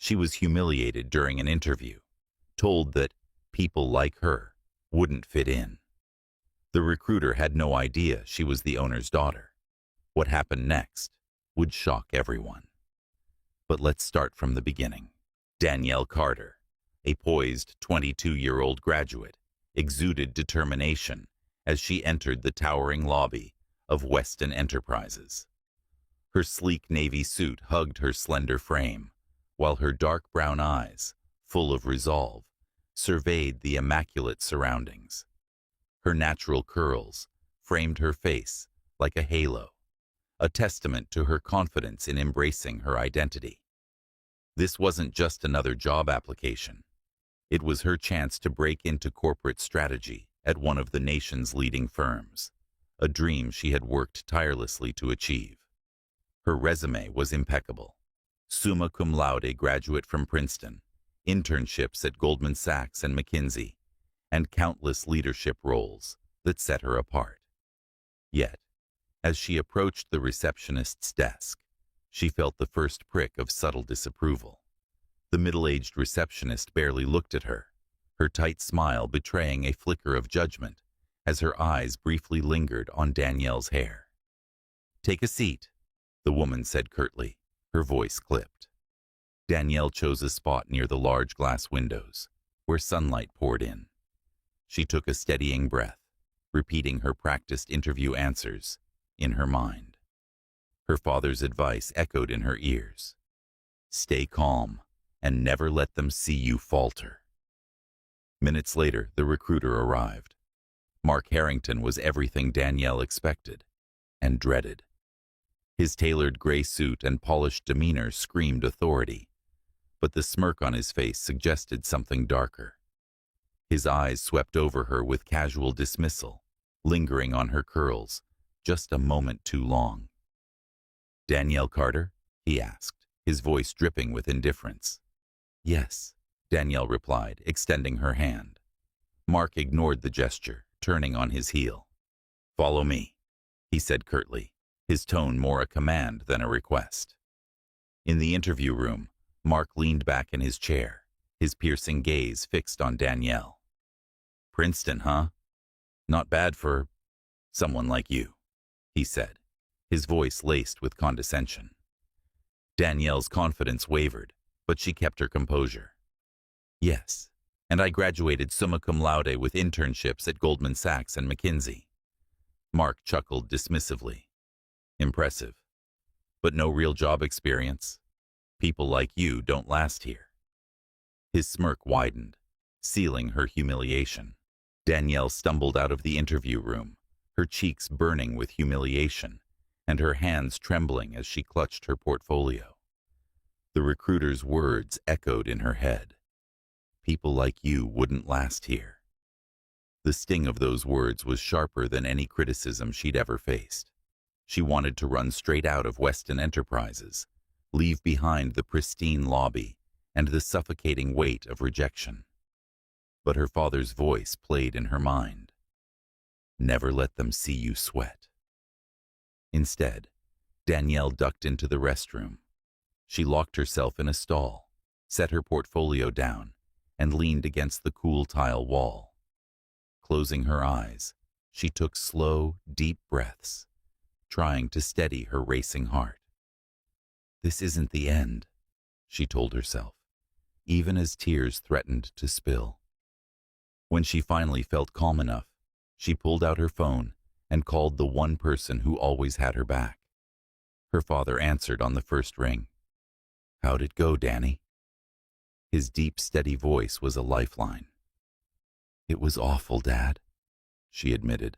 She was humiliated during an interview, told that people like her wouldn't fit in. The recruiter had no idea she was the owner's daughter. What happened next would shock everyone. But let's start from the beginning. Danielle Carter, a poised 22-year-old graduate, exuded determination as she entered the towering lobby of Weston Enterprises. Her sleek navy suit hugged her slender frame, while her dark brown eyes, full of resolve, surveyed the immaculate surroundings. Her natural curls framed her face like a halo, a testament to her confidence in embracing her identity. This wasn't just another job application. It was her chance to break into corporate strategy at one of the nation's leading firms, a dream she had worked tirelessly to achieve. Her resume was impeccable. Summa cum laude graduate from Princeton, internships at Goldman Sachs and McKinsey, and countless leadership roles that set her apart. Yet, as she approached the receptionist's desk, she felt the first prick of subtle disapproval. The middle-aged receptionist barely looked at her, her tight smile betraying a flicker of judgment as her eyes briefly lingered on Danielle's hair. "Take a seat," the woman said curtly, her voice clipped. Danielle chose a spot near the large glass windows, where sunlight poured in. She took a steadying breath, repeating her practiced interview answers in her mind. Her father's advice echoed in her ears. Stay calm and never let them see you falter. Minutes later, the recruiter arrived. Mark Harrington was everything Danielle expected and dreaded. His tailored gray suit and polished demeanor screamed authority, but the smirk on his face suggested something darker. His eyes swept over her with casual dismissal, lingering on her curls just a moment too long. "Danielle Carter?" he asked, his voice dripping with indifference. "Yes," Danielle replied, extending her hand. Mark ignored the gesture, turning on his heel. "Follow me," he said curtly, his tone more a command than a request. In the interview room, Mark leaned back in his chair, his piercing gaze fixed on Danielle. "Princeton, huh? Not bad for someone like you," he said, his voice laced with condescension. Danielle's confidence wavered, but she kept her composure. "Yes, and I graduated summa cum laude with internships at Goldman Sachs and McKinsey." Mark chuckled dismissively. "Impressive. But no real job experience? People like you don't last here." His smirk widened, sealing her humiliation. Danielle stumbled out of the interview room, her cheeks burning with humiliation, and her hands trembling as she clutched her portfolio. The recruiter's words echoed in her head. People like you wouldn't last here. The sting of those words was sharper than any criticism she'd ever faced. She wanted to run straight out of Weston Enterprises, leave behind the pristine lobby and the suffocating weight of rejection. But her father's voice played in her mind. Never let them see you sweat. Instead, Danielle ducked into the restroom. She locked herself in a stall, set her portfolio down, and leaned against the cool tile wall. Closing her eyes, she took slow, deep breaths, trying to steady her racing heart. "This isn't the end," she told herself, even as tears threatened to spill. When she finally felt calm enough, she pulled out her phone and called the one person who always had her back. Her father answered on the first ring. "How'd it go, Danny?" His deep, steady voice was a lifeline. "It was awful, Dad," she admitted,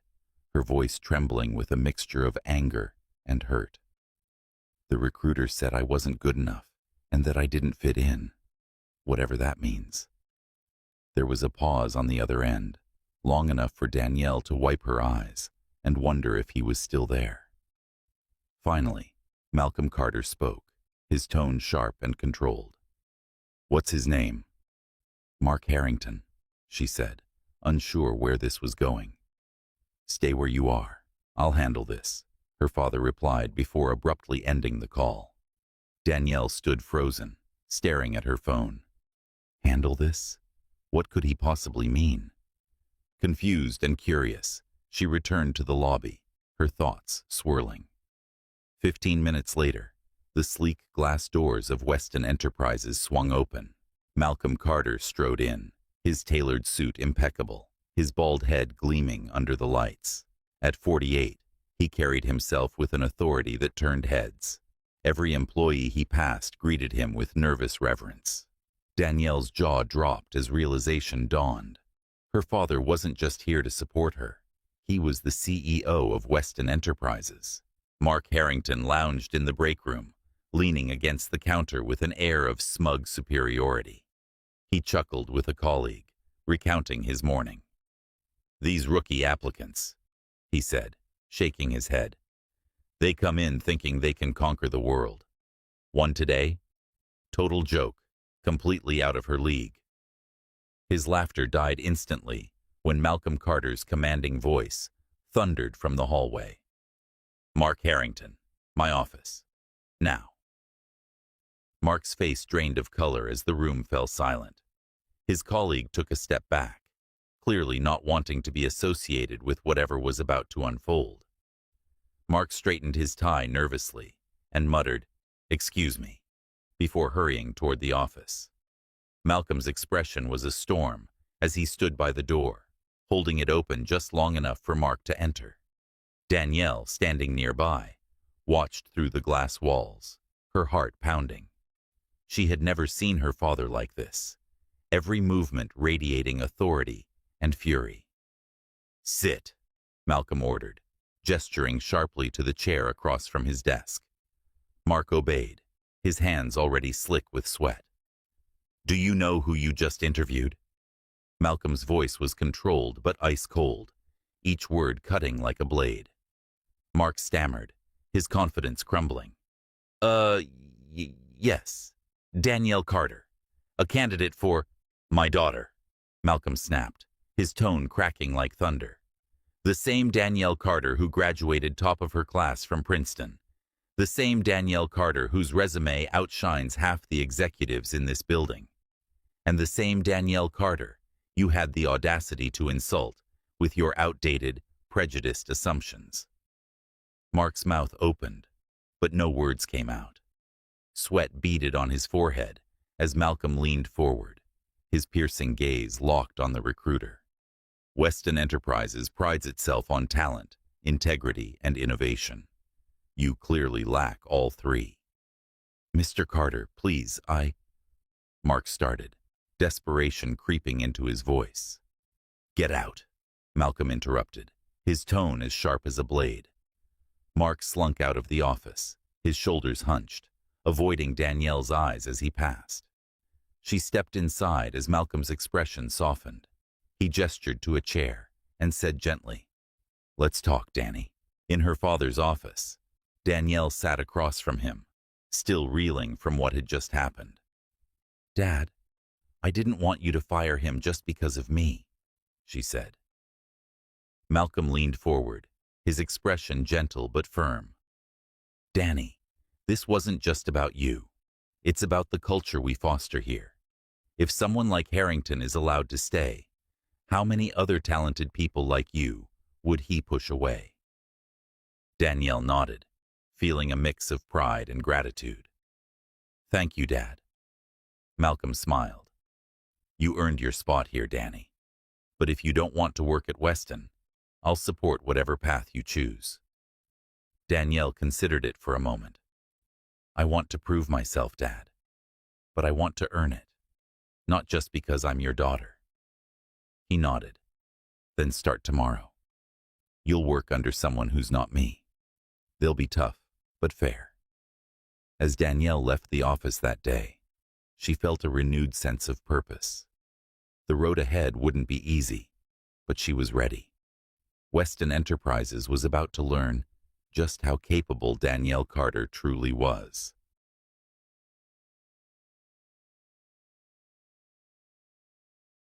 her voice trembling with a mixture of anger and hurt. "The recruiter said I wasn't good enough and that I didn't fit in, whatever that means." There was a pause on the other end, long enough for Danielle to wipe her eyes and wonder if he was still there. Finally, Malcolm Carter spoke, his tone sharp and controlled. "What's his name?" "Mark Harrington," she said, unsure where this was going. "Stay where you are. I'll handle this," her father replied before abruptly ending the call. Danielle stood frozen, staring at her phone. Handle this? What could he possibly mean? Confused and curious, she returned to the lobby, her thoughts swirling. 15 minutes later, the sleek glass doors of Weston Enterprises swung open. Malcolm Carter strode in, his tailored suit impeccable, his bald head gleaming under the lights. At 48, he carried himself with an authority that turned heads. Every employee he passed greeted him with nervous reverence. Danielle's jaw dropped as realization dawned. Her father wasn't just here to support her. He was the CEO of Weston Enterprises. Mark Harrington lounged in the break room, leaning against the counter with an air of smug superiority. He chuckled with a colleague, recounting his morning. "These rookie applicants," he said, shaking his head. "They come in thinking they can conquer the world. One today? Total joke, completely out of her league." His laughter died instantly when Malcolm Carter's commanding voice thundered from the hallway. "Mark Harrington, my office. Now." Mark's face drained of color as the room fell silent. His colleague took a step back, clearly not wanting to be associated with whatever was about to unfold. Mark straightened his tie nervously and muttered, "Excuse me," before hurrying toward the office. Malcolm's expression was a storm as he stood by the door, holding it open just long enough for Mark to enter. Danielle, standing nearby, watched through the glass walls, her heart pounding. She had never seen her father like this, every movement radiating authority and fury. "Sit," Malcolm ordered, gesturing sharply to the chair across from his desk. Mark obeyed, his hands already slick with sweat. "Do you know who you just interviewed?" Malcolm's voice was controlled but ice-cold, each word cutting like a blade. Mark stammered, his confidence crumbling. Yes. Danielle Carter, a candidate for—" "My daughter," Malcolm snapped, his tone cracking like thunder. "The same Danielle Carter who graduated top of her class from Princeton. The same Danielle Carter whose resume outshines half the executives in this building. And the same Danielle Carter you had the audacity to insult with your outdated, prejudiced assumptions." Mark's mouth opened, but no words came out. Sweat beaded on his forehead as Malcolm leaned forward, his piercing gaze locked on the recruiter. Weston Enterprises prides itself on talent, integrity, and innovation. You clearly lack all three. "Mr. Carter, please, Mark started, desperation creeping into his voice. "Get out," Malcolm interrupted, his tone as sharp as a blade. Mark slunk out of the office, his shoulders hunched, avoiding Danielle's eyes as he passed. She stepped inside as Malcolm's expression softened. He gestured to a chair and said gently, "Let's talk, Danny." In her father's office, Danielle sat across from him, still reeling from what had just happened. "Dad, I didn't want you to fire him just because of me," she said. Malcolm leaned forward, his expression gentle but firm. "Danny, this wasn't just about you. It's about the culture we foster here. If someone like Harrington is allowed to stay, how many other talented people like you would he push away?" Danielle nodded, feeling a mix of pride and gratitude. "Thank you, Dad." Malcolm smiled. "You earned your spot here, Danny. But if you don't want to work at Weston, I'll support whatever path you choose." Danielle considered it for a moment. "I want to prove myself, Dad. But I want to earn it. Not just because I'm your daughter." He nodded. "Then start tomorrow. You'll work under someone who's not me. They'll be tough, but fair." As Danielle left the office that day, she felt a renewed sense of purpose. The road ahead wouldn't be easy, but she was ready. Weston Enterprises was about to learn just how capable Danielle Carter truly was.